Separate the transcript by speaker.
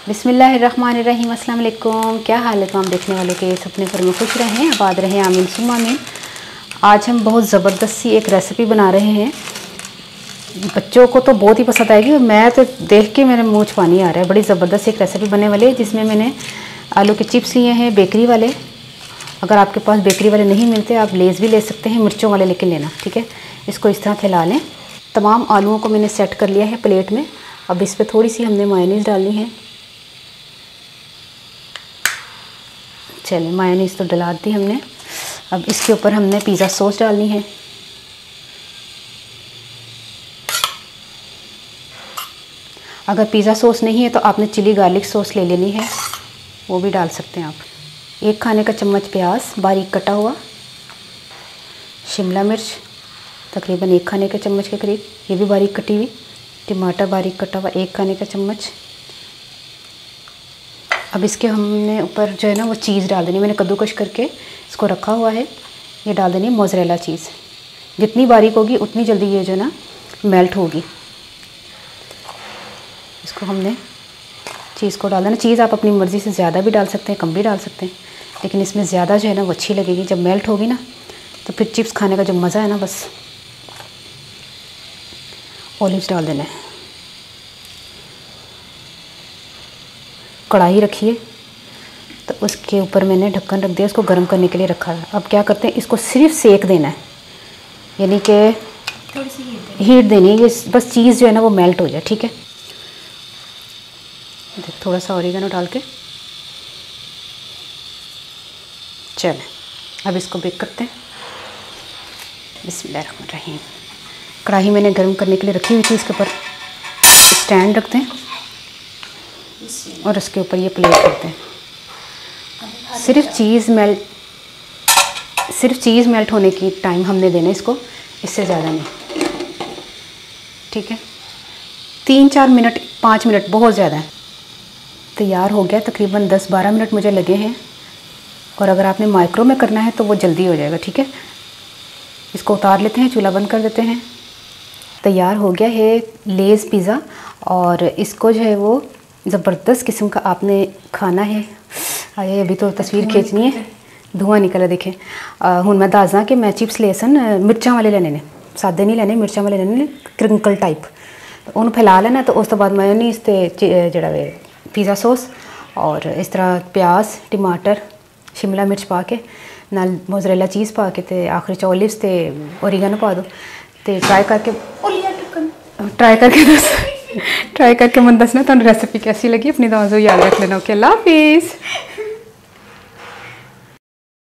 Speaker 1: बिस्मिल्लाहिर्रहमानिर्रहीम। अस्सलाम वालेकुम। क्या हाल है तमाम देखने वालों के, सपने पर में खुश रहें, आबाद रहें, आमीन सुम्मा आमीन। आज हम बहुत ज़बरदस्त सी एक रेसिपी बना रहे हैं। बच्चों को तो बहुत ही पसंद आएगी, मैं तो देख के मेरे मुँह पानी आ रहा है। बड़ी ज़बरदस्त एक रेसिपी बनने वाली है जिसमें मैंने आलू के चिप्स लिए हैं बेकरी वाले। अगर आपके पास बेकरी वाले नहीं मिलते आप लेज़ भी ले सकते हैं, मिर्चों वाले लेके लेना, ठीक है। इसको इस तरह फैला लें। तमाम आलूओं को मैंने सेट कर लिया है प्लेट में। अब इस पर थोड़ी सी हमने मायोनीज़ डालनी है। चलिए मायोनीज़ तो डला दी हमने। अब इसके ऊपर हमने पिज़्ज़ा सॉस डालनी है। अगर पिज़्ज़ा सॉस नहीं है तो आपने चिली गार्लिक सॉस ले लेनी है, वो भी डाल सकते हैं आप। 1 खाने का चम्मच प्याज बारीक कटा हुआ, शिमला मिर्च तकरीबन 1 खाने के चम्मच के करीब, ये भी बारीक कटी हुई। टमाटर बारीक कटा हुआ 1 खाने का चम्मच। अब इसके हमने ऊपर जो है ना वो चीज़ डाल देनी। मैंने कद्दूकश करके इसको रखा हुआ है, ये डाल देनी है मोज़रेला चीज़। जितनी बारीक होगी उतनी जल्दी ये जो है ना मेल्ट होगी। इसको हमने चीज़ को डाल देना। चीज़ आप अपनी मर्ज़ी से ज़्यादा भी डाल सकते हैं, कम भी डाल सकते हैं, लेकिन इसमें ज़्यादा जो है ना वो अच्छी लगेगी। जब मेल्ट होगी ना तो फिर चिप्स खाने का जो मज़ा है ना, बस। ऑलिव्स डाल देना है। कढ़ाई रखिए तो उसके ऊपर मैंने ढक्कन रख दिया, इसको गर्म करने के लिए रखा है। अब क्या करते हैं, इसको सिर्फ सेक देना है, यानी कि
Speaker 2: थोड़ी सी
Speaker 1: हीट देनी है। ये बस चीज़ जो है ना वो मेल्ट हो जाए, ठीक है। थोड़ा सा ऑरिगेनो डाल के चलें अब इसको बेक करते हैं। बिस्मिल्लाहिर्रहमानिर्रहीम। कढ़ाई मैंने गर्म करने के लिए रखी हुई थी, इसके ऊपर स्टैंड रखते हैं और इसके ऊपर ये प्लेट करते हैं। सिर्फ चीज़ मेल्ट होने की टाइम हमने देना है इसको, इससे ज़्यादा नहीं, ठीक है। 3-4 मिनट 5 मिनट बहुत ज़्यादा है। तैयार हो गया, तकरीबन 10-12 मिनट मुझे लगे हैं। और अगर आपने माइक्रो में करना है तो वो जल्दी हो जाएगा, ठीक है। इसको उतार लेते हैं, चूल्हा बंद कर देते हैं। तैयार हो गया है लेज़ पिज़्ज़ा, और इसको जो है वो ज़बरदस्त किस्म का आपने खाना है। आए अभी तो तस्वीर खींचनी है, धुआं निकला देखे। हुण मैं दसदा कि मैं चिप्स ले सन मिर्चा वाले लेने ने, सादे नहीं लेने, मिर्चा वाले लेने, क्रिंकल टाइप। तो उन्होंने फैला लेना। तो उस तो बाद मायोनीज़ ते जिहड़ा वे पिज़्ज़ा सॉस और इस तरह प्याज टमाटर शिमला मिर्च पा के नाल मोज़रेला चीज़ पा के ते आखिर च ऑलिव्स ते ओरिगेनो पा दो। तो ट्राई करके मन दसना तुहानू रेसिपी कैसी लगी। अपनी दुआ याद रख लेना। ओके, अल्लाह हाफिज़।